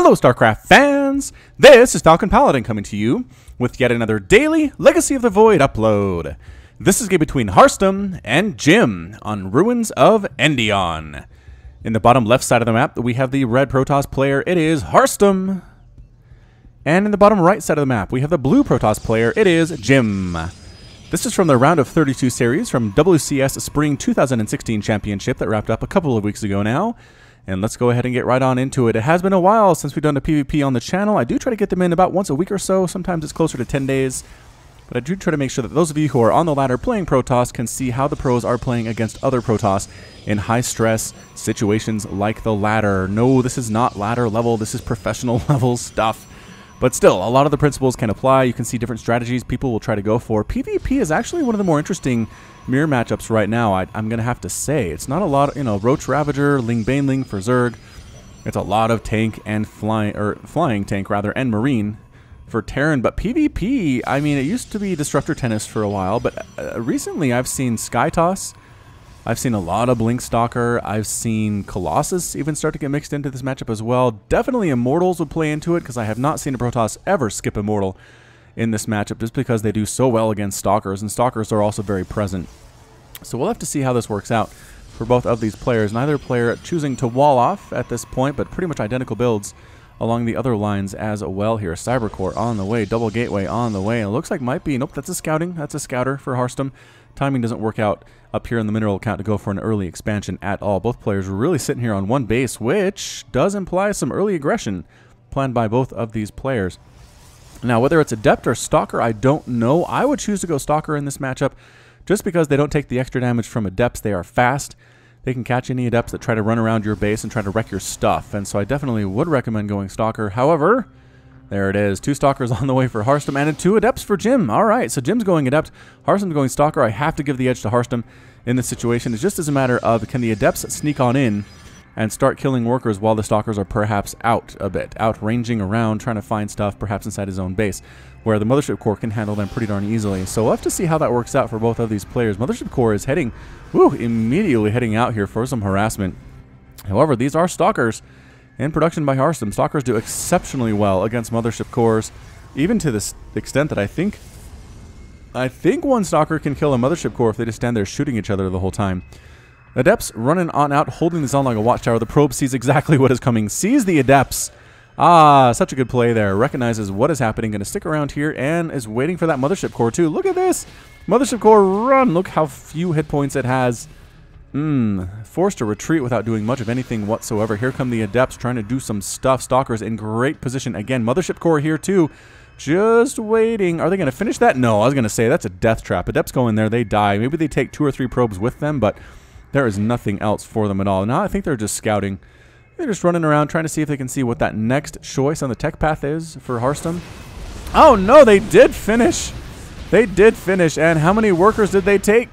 Hello, StarCraft fans! This is Falcon Paladin coming to you with yet another daily Legacy of the Void upload. This is a game between Harstem and Jim on Ruins of Endion. In the bottom left side of the map, we have the red Protoss player. It is Harstem. And in the bottom right side of the map, we have the blue Protoss player. It is Jim. This is from the Round of 32 series from WCS Spring 2016 Championship that wrapped up a couple of weeks ago now. And let's go ahead and get right on into it. It has been a while since we've done a PvP on the channel. I do try to get them in about once a week or so. Sometimes it's closer to 10 days. But I do try to make sure that those of you who are on the ladder playing Protoss can see how the pros are playing against other Protoss in high-stress situations like the ladder. No, this is not ladder level. This is professional level stuff. But still, a lot of the principles can apply. You can see different strategies people will try to go for. PvP is actually one of the more interesting mirror matchups right now, I'm going to have to say. It's not a lot of, Roach Ravager, Ling Baneling for Zerg. It's a lot of tank and flying tank, rather, and marine for Terran. But PvP, I mean, it used to be Disruptor Tennis for a while, but recently I've seen Sky Toss. I've seen a lot of Blink Stalker. I've seen Colossus even start to get mixed into this matchup as well. Definitely Immortals would play into it, because I have not seen a Protoss ever skip Immortal in this matchup, just because they do so well against Stalkers, and Stalkers are also very present. So we'll have to see how this works out for both of these players. Neither player choosing to wall off at this point, but pretty much identical builds along the other lines as well here. Cybercore on the way, Double Gateway on the way, and it looks like might be, nope, that's a scouting. That's a scouter for Harstem. Timing doesn't work out up here in the mineral account to go for an early expansion at all. Both players are really sitting here on one base, which does imply some early aggression planned by both of these players. Now, whether it's Adept or Stalker, I don't know. I would choose to go Stalker in this matchup just because they don't take the extra damage from Adepts. They are fast. They can catch any Adepts that try to run around your base and try to wreck your stuff. And so I definitely would recommend going Stalker. However, there it is. 2 Stalkers on the way for Harstem and 2 Adepts for Jim. All right, so Jim's going Adept. Harstem's going Stalker. I have to give the edge to Harstem in this situation. It's just as a matter of, can the Adepts sneak on in and start killing workers while the Stalkers are perhaps out a bit, out ranging around, trying to find stuff perhaps inside his own base, where the Mothership Core can handle them pretty darn easily. So we'll have to see how that works out for both of these players. Mothership Core is heading, immediately heading out here for some harassment. However, these are Stalkers in production by Harstem. Stalkers do exceptionally well against Mothership Cores, even to this extent that I think one Stalker can kill a Mothership Core if they just stand there shooting each other the whole time. Adepts running on out, holding this on like a watchtower. The probe sees exactly what is coming, sees the Adepts. Ah, such a good play there. Recognizes what is happening, going to stick around here, and is waiting for that Mothership Core too. Look at this! Mothership Core, run! Look how few hit points it has. Forced to retreat without doing much of anything whatsoever. Here come the Adepts trying to do some stuff. Stalkers in great position. Again, Mothership Core here too. Just waiting. Are they going to finish that? No, I was going to say that's a death trap. Adepts go in there, they die. Maybe they take 2 or 3 probes with them, but there is nothing else for them at all. Now I think they're just scouting. They're just running around trying to see if they can see what that next choice on the tech path is for Harstem. Oh no, they did finish. They did finish. And how many workers did they take?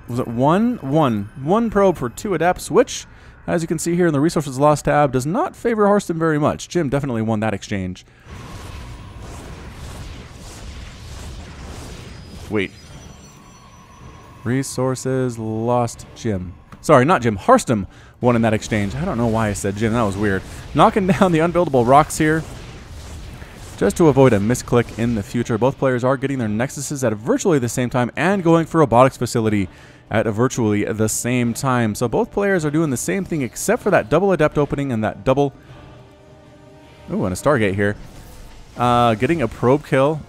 Was it one? One probe for 2 Adepts, which, as you can see here in the Resources Lost tab, does not favor Harstem very much. Jim definitely won that exchange. Wait. Resources Lost Jim. Sorry, not Jim. Harstem won in that exchange. I don't know why I said Jim. That was weird. Knocking down the unbuildable rocks here just to avoid a misclick in the future. Both players are getting their Nexuses at virtually the same time and going for Robotics Facility at virtually the same time. So both players are doing the same thing except for that double Adept opening and that double... Ooh, and a Stargate here. Getting a probe kill.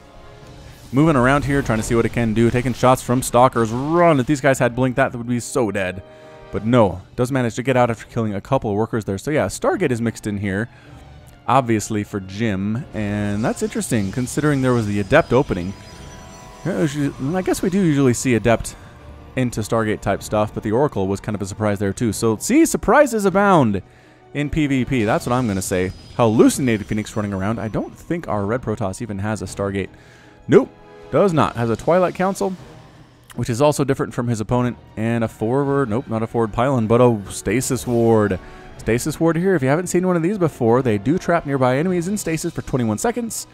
Moving around here, trying to see what it can do. Taking shots from Stalkers. Run! If these guys had Blink, that would be so dead. But no, does manage to get out after killing a couple of workers there. So yeah, Stargate is mixed in here, obviously for Jim. And that's interesting, considering there was the Adept opening. I guess we do usually see Adept into Stargate type stuff, but the Oracle was kind of a surprise there too. So see, surprises abound in PvP. That's what I'm going to say. Hallucinated Phoenix running around. I don't think our red Protoss even has a Stargate. Nope. Does not. Has a Twilight Council, which is also different from his opponent, and a forward, nope, not a forward pylon, but a stasis ward. Stasis ward here, if you haven't seen one of these before, they do trap nearby enemies in stasis for 21 seconds.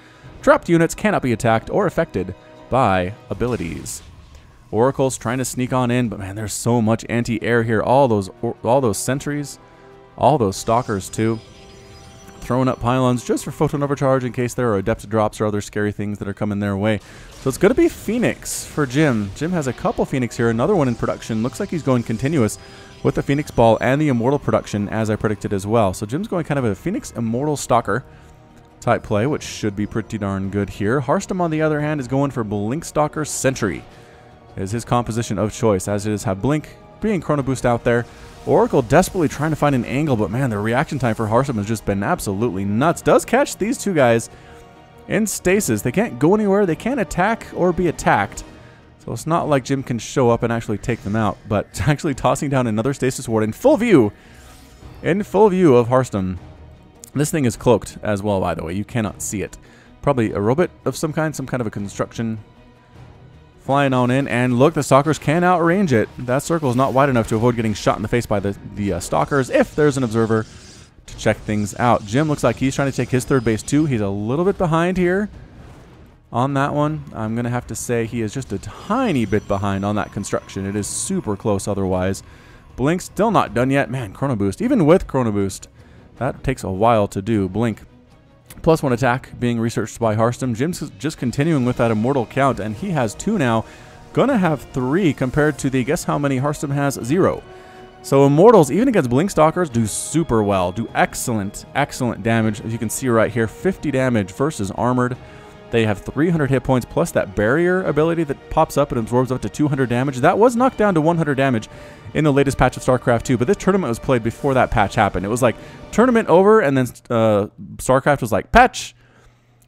Trapped units cannot be attacked or affected by abilities. Oracle's trying to sneak on in, but man, there's so much anti-air here. All those sentries, all those Stalkers too. throwing up pylons just for photon overcharge in case there are adept drops or other scary things that are coming their way. So it's going to be Phoenix for Jim. Jim has a couple Phoenix here, another one in production. Looks like he's going continuous with the Phoenix Ball and the Immortal production as I predicted as well. So Jim's going kind of a Phoenix Immortal Stalker type play, which should be pretty darn good here. Harstem, on the other hand, is going for Blink Stalker Sentry. Is his composition of choice, as it is have Blink being Chrono Boost out there. Oracle desperately trying to find an angle, but man, the reaction time for Harstem has just been absolutely nuts. Does catch these two guys in stasis. They can't go anywhere. They can't attack or be attacked. So it's not like Jim can show up and actually take them out, but actually tossing down another stasis ward in full view. In full view of Harstem. This thing is cloaked as well, by the way. You cannot see it. Probably a robot of some kind of a construction. Flying on in, and look, the Stalkers can outrange it. That circle is not wide enough to avoid getting shot in the face by the Stalkers if there's an observer to check things out. Jim looks like he's trying to take his third base too. He's a little bit behind here on that one. I'm going to have to say he is just a tiny bit behind on that construction. It is super close otherwise. Blink still not done yet. Man, Chrono Boost. Even with Chrono Boost, that takes a while to do. Blink. +1 attack being researched by Harstem. Jim's just continuing with that Immortal count, and he has 2 now. Gonna have 3 compared to the, guess how many Harstem has? 0. So Immortals, even against Blink Stalkers, do super well. Do excellent, excellent damage. As you can see right here, 50 damage versus Armored. They have 300 hit points, plus that barrier ability that pops up and absorbs up to 200 damage. That was knocked down to 100 damage in the latest patch of StarCraft 2, but this tournament was played before that patch happened. It was like, tournament over, and then StarCraft was like, patch!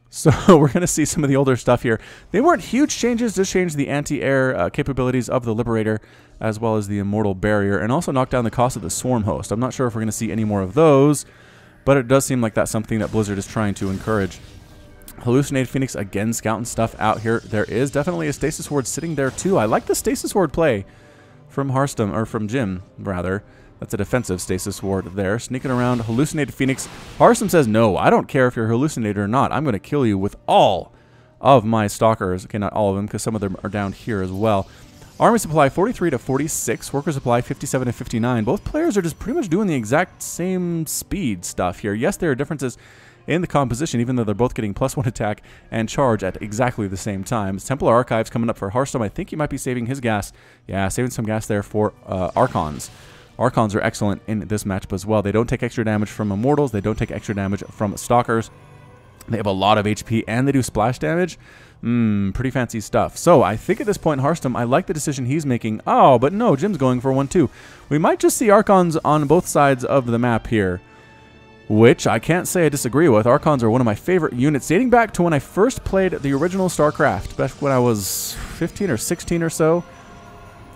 So we're going to see some of the older stuff here. They weren't huge changes, just changed the anti-air capabilities of the Liberator, as well as the Immortal Barrier, and also knocked down the cost of the Swarm Host. I'm not sure if we're going to see any more of those, but it does seem like that's something that Blizzard is trying to encourage. Hallucinated Phoenix, again, scouting stuff out here. There is definitely a Stasis Ward sitting there, too. I like the Stasis Ward play from Harstem, or from Jim, rather. That's a defensive Stasis Ward there. Sneaking around, Hallucinated Phoenix. Harstem says, no, I don't care if you're hallucinated or not. I'm going to kill you with all of my Stalkers. Okay, not all of them, because some of them are down here as well. Army Supply, 43 to 46. Worker Supply, 57 to 59. Both players are just pretty much doing the exact same speed stuff here. Yes, there are differences in the composition, even though they're both getting +1 attack and charge at exactly the same time. Templar Archives coming up for Harstem. I think he might be saving his gas. Yeah, saving some gas there for Archons. Archons are excellent in this matchup as well. They don't take extra damage from Immortals. They don't take extra damage from Stalkers. They have a lot of HP, and they do splash damage. Pretty fancy stuff. So I think at this point, Harstem, I like the decision he's making. Oh, but no, Jim's going for one too. We might just see Archons on both sides of the map here, which I can't say I disagree with. Archons are one of my favorite units, dating back to when I first played the original StarCraft, back when I was 15 or 16 or so.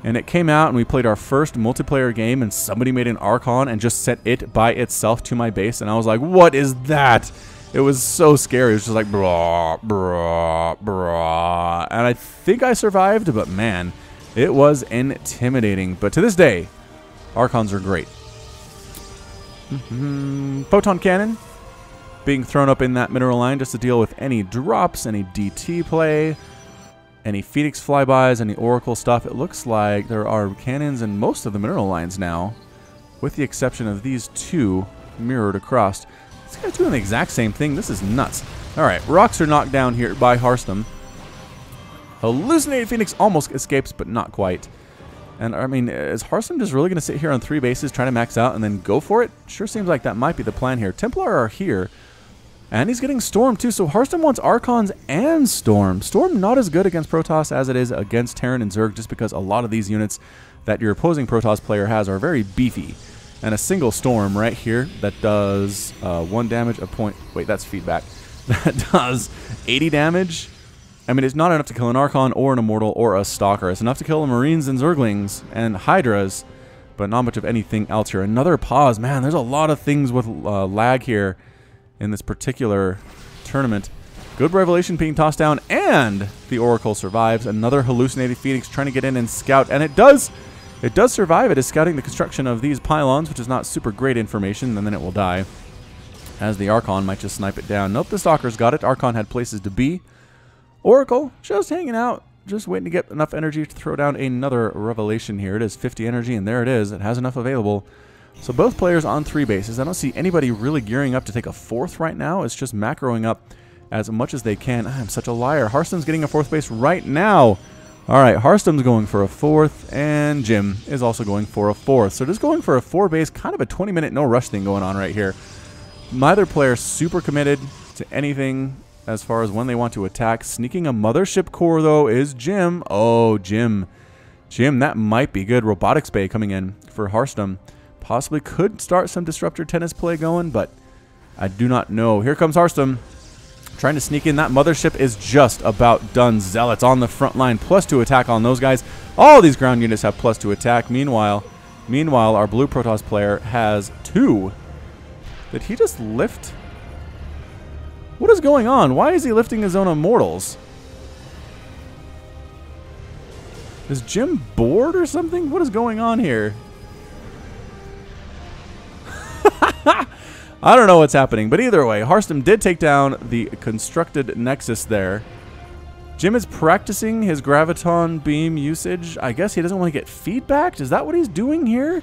And it came out, and we played our first multiplayer game, and somebody made an Archon and just sent it by itself to my base, and I was like, what is that? It was so scary. It was just like, brah, brah, brah. And I think I survived, but man, it was intimidating. But to this day, Archons are great. Photon Cannon being thrown up in that mineral line just to deal with any drops, any DT play, any Phoenix flybys, any Oracle stuff. It looks like there are cannons in most of the mineral lines now, with the exception of these 2 mirrored across. This guy's doing the exact same thing. This is nuts. Alright, rocks are knocked down here by Harstem. Hallucinated Phoenix almost escapes, but not quite. And, I mean, is Harstem just really going to sit here on 3 bases, try to max out, and then go for it? Sure seems like that might be the plan here. Templar are here, and he's getting Storm, too. So Harstem wants Archons and Storm. Storm not as good against Protoss as it is against Terran and Zerg, just because a lot of these units that your opposing Protoss player has are very beefy. And a single Storm right here that does 1 damage, a point... Wait, that's feedback. That does 80 damage. I mean, it's not enough to kill an Archon or an Immortal or a Stalker. It's enough to kill Marines and Zerglings and Hydras, but not much of anything else here. Another pause. Man, there's a lot of things with lag here in this particular tournament. Good Revelation being tossed down, and the Oracle survives. Another Hallucinated Phoenix trying to get in and scout, and it does survive. It is scouting the construction of these pylons, which is not super great information, and then it will die, as the Archon might just snipe it down. Nope, the Stalker's got it. Archon had places to be. Oracle just hanging out, just waiting to get enough energy to throw down another Revelation here. It is 50 energy, and there it is. It has enough available. So both players on 3 bases. I don't see anybody really gearing up to take a 4th right now. It's just macroing up as much as they can. I'm such a liar. Harstem's getting a 4th base right now. All right, Harstem's going for a 4th, and Jim is also going for a 4th. So just going for a 4 base, kind of a 20-minute no-rush thing going on right here. Neither player super committed to anything as far as when they want to attack. Sneaking a mothership core, though, is Jim. Oh, Jim. Jim, that might be good. Robotics Bay coming in for Harstem. Possibly could start some Disruptor tennis play going, but I do not know. Here comes Harstem. Trying to sneak in. That mothership is just about done. Zealots on the front line. +2 attack on those guys. All these ground units have +2 attack. Meanwhile, our blue Protoss player has 2. Did he just lift? What is going on? Why is he lifting his own immortals? Is Jim bored or something? What is going on here? I don't know what's happening, but either way, Harstem did take down the constructed Nexus there. Jim is practicing his Graviton beam usage. I guess he doesn't want to get feedback. Is that what he's doing here?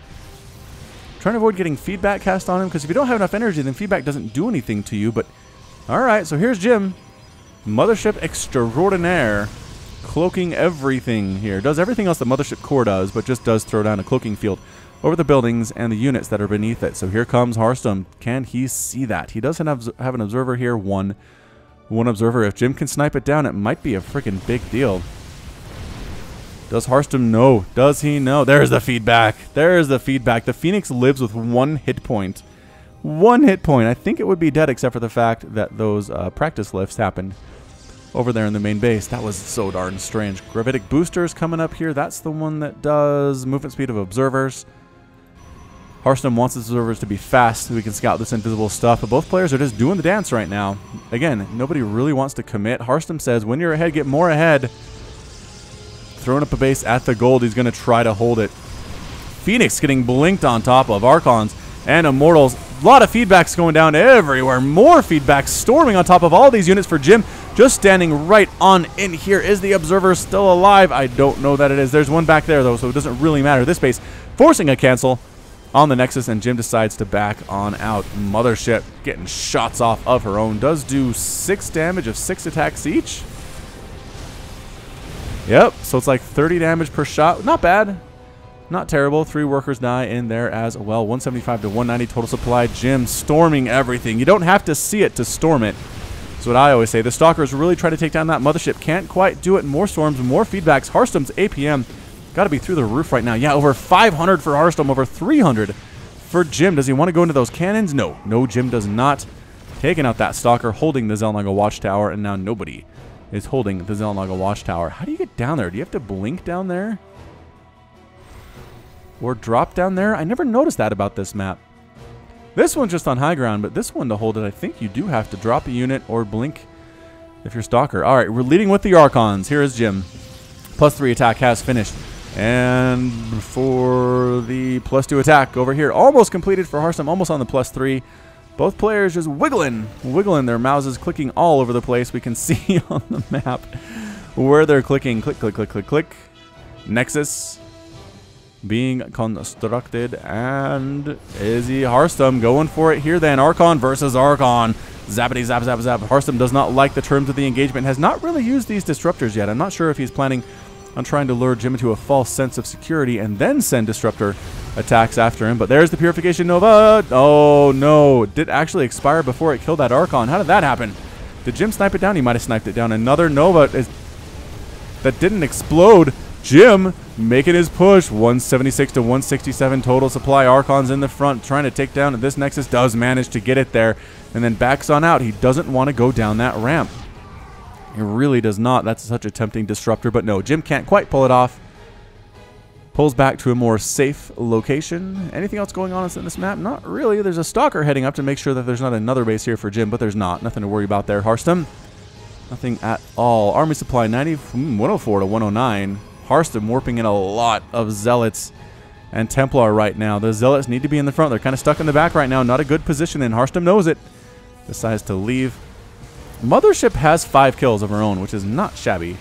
Trying to avoid getting feedback cast on him, because if you don't have enough energy, then feedback doesn't do anything to you. But all right, so here's Jim. Mothership extraordinaire. Cloaking everything here. Does everything else the Mothership core does, but just does throw down a cloaking field over the buildings and the units that are beneath it. So here comes Harstem. Can he see that? He does have an observer here. One observer. If Jim can snipe it down, it might be a freaking big deal. Does Harstem know? Does he know? There's the feedback. There's the feedback. The Phoenix lives with 1 hit point. 1 hit point. I think it would be dead except for the fact that those practice lifts happened over there in the main base. That was so darn strange. Gravitic boosters coming up here. That's the one that does movement speed of observers. Harstem wants his observers to be fast so we can scout this invisible stuff, but both players are just doing the dance right now. Again, nobody really wants to commit. Harstem says, when you're ahead, get more ahead. Throwing up a base at the gold. He's going to try to hold it. Phoenix getting blinked on top of Archons and Immortals. A lot of feedbacks going down everywhere. More feedback storming on top of all these units for Jim. Just standing right on in here. Is the observer still alive? I don't know that it is. There's one back there, though, so it doesn't really matter. This base forcing a cancel on the Nexus, and Jim decides to back on out. Mothership getting shots off of her own. Does do 6 damage of 6 attacks each. Yep, so it's like 30 damage per shot. Not bad. Not terrible. 3 workers die in there as well. 175 to 190 total supply. Jim storming everything. You don't have to see it to storm it. That's what I always say. The Stalkers really try to take down that Mothership. Can't quite do it. More storms, more feedbacks. Harstem's APM got to be through the roof right now. Yeah, over 500 for Harstem, over 300 for Jim. Does he want to go into those cannons? No. No, Jim does not. Taking out that Stalker, holding the Xel'Naga Watchtower, and now nobody is holding the Xel'Naga Watchtower. How do you get down there? Do you have to blink down there? Or drop down there? I never noticed that about this map. This one's just on high ground, but this one to hold it, I think you do have to drop a unit or blink if you're Stalker. All right, we're leading with the Archons. Here is Jim. +3 attack has finished. And for the +2 attack over here, almost completed for Harstem, almost on the +3. Both players just wiggling their mouses, clicking all over the place. We can see on the map where they're clicking. Click, click, click, click, click. Nexus being constructed, and Izzy Harstem going for it here then. Archon versus Archon. Zappity, zap, zap, zap. Harstem does not like the terms of the engagement, has not really used these disruptors yet. I'm not sure if he's planning on trying to lure Jim into a false sense of security and then send disruptor attacks after him. But there's the Purification Nova. Oh, no. It did actually expire before it killed that Archon. How did that happen? Did Jim snipe it down? He might have sniped it down. Another Nova that didn't explode. Jim making his push. 176 to 167 total supply. Archon's in the front trying to take down this Nexus. Does manage to get it there and then backs on out. He doesn't want to go down that ramp. He really does not. That's such a tempting disruptor, but no, Jim can't quite pull it off. Pulls back to a more safe location. Anything else going on in this map? Not really. There's a Stalker heading up to make sure that there's not another base here for Jim, but there's not. Nothing to worry about there. Harstem, nothing at all. Army supply 104 to 109. Harstem warping in a lot of Zealots and Templar right now. The Zealots need to be in the front. They're kind of stuck in the back right now. Not a good position, and Harstem knows it. Decides to leave. Mothership has 5 kills of her own, which is not shabby.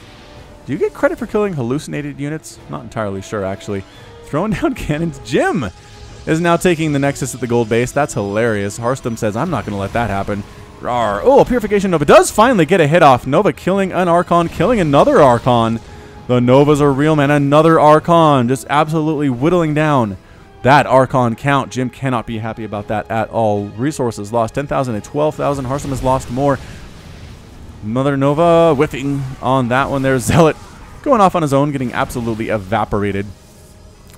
Do you get credit for killing hallucinated units? Not entirely sure, actually. Throwing down cannons. Jim is now taking the Nexus at the gold base. That's hilarious. Harstem says, I'm not going to let that happen. Rawr. Oh, Purification Nova does finally get a hit off. Nova killing an Archon, killing another Archon. The Novas are real, man. Another Archon, just absolutely whittling down that Archon count. Jim cannot be happy about that at all. Resources lost 10,000 to 12,000. Harstem has lost more. Another Nova whiffing on that one there. Zealot going off on his own, getting absolutely evaporated.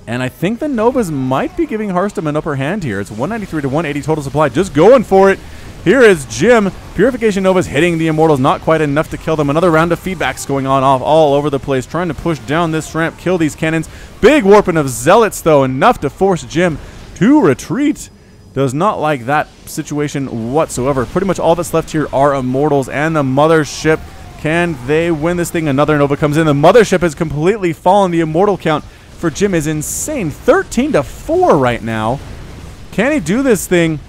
And I think the Novas might be giving Harstem an upper hand here. It's 193 to 180 total supply. Just going for it. Here is Jim. Purification Nova's hitting the Immortals. Not quite enough to kill them. Another round of feedbacks going on off all over the place. Trying to push down this ramp. Kill these cannons. Big warping of Zealots, though. Enough to force Jim to retreat. Does not like that situation whatsoever. Pretty much all that's left here are Immortals and the Mothership. Can they win this thing? Another Nova comes in. The Mothership has completely fallen. The Immortal count for Jim is insane. 13 to 4 right now. Can he do this thing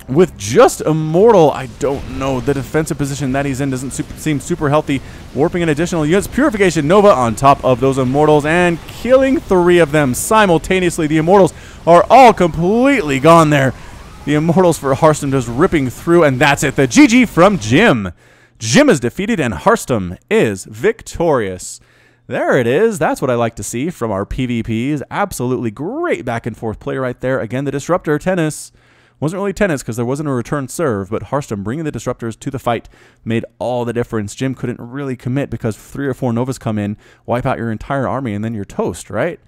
with just Immortal? I don't know. The defensive position that he's in doesn't seem super healthy. Warping in additional units. Purification Nova on top of those Immortals and killing 3 of them simultaneously. The Immortals are all completely gone there. The Immortals for Harstem just ripping through, and that's it. The GG from Jim. Jim is defeated and Harstem is victorious. There it is. That's what I like to see from our PvPs. Absolutely great back and forth play right there. Again, the Disruptor tennis. Wasn't really tennis because there wasn't a return serve, but Harstem bringing the Disruptors to the fight made all the difference. Jim couldn't really commit because 3 or 4 Novas come in, wipe out your entire army, and then you're toast, right?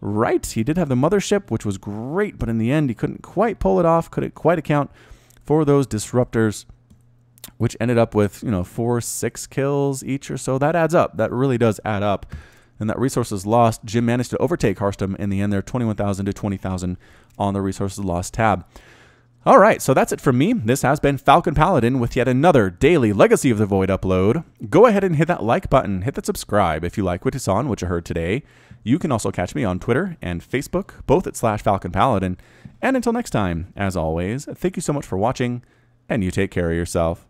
Right. He did have the Mothership, which was great, but in the end, he couldn't quite pull it off, couldn't quite account for those Disruptors, which ended up with, 4, 6 kills each or so. That adds up. That really does add up. And that resources lost, Jim managed to overtake Harstem in the end there, 21,000 to 20,000 on the resources lost tab. All right, so that's it from me. This has been Falcon Paladin with yet another daily Legacy of the Void upload. Go ahead and hit that like button, hit that subscribe if you like what you saw and what you heard today. You can also catch me on Twitter and Facebook, both at /Falcon Paladin. And until next time, as always, thank you so much for watching, and you take care of yourself.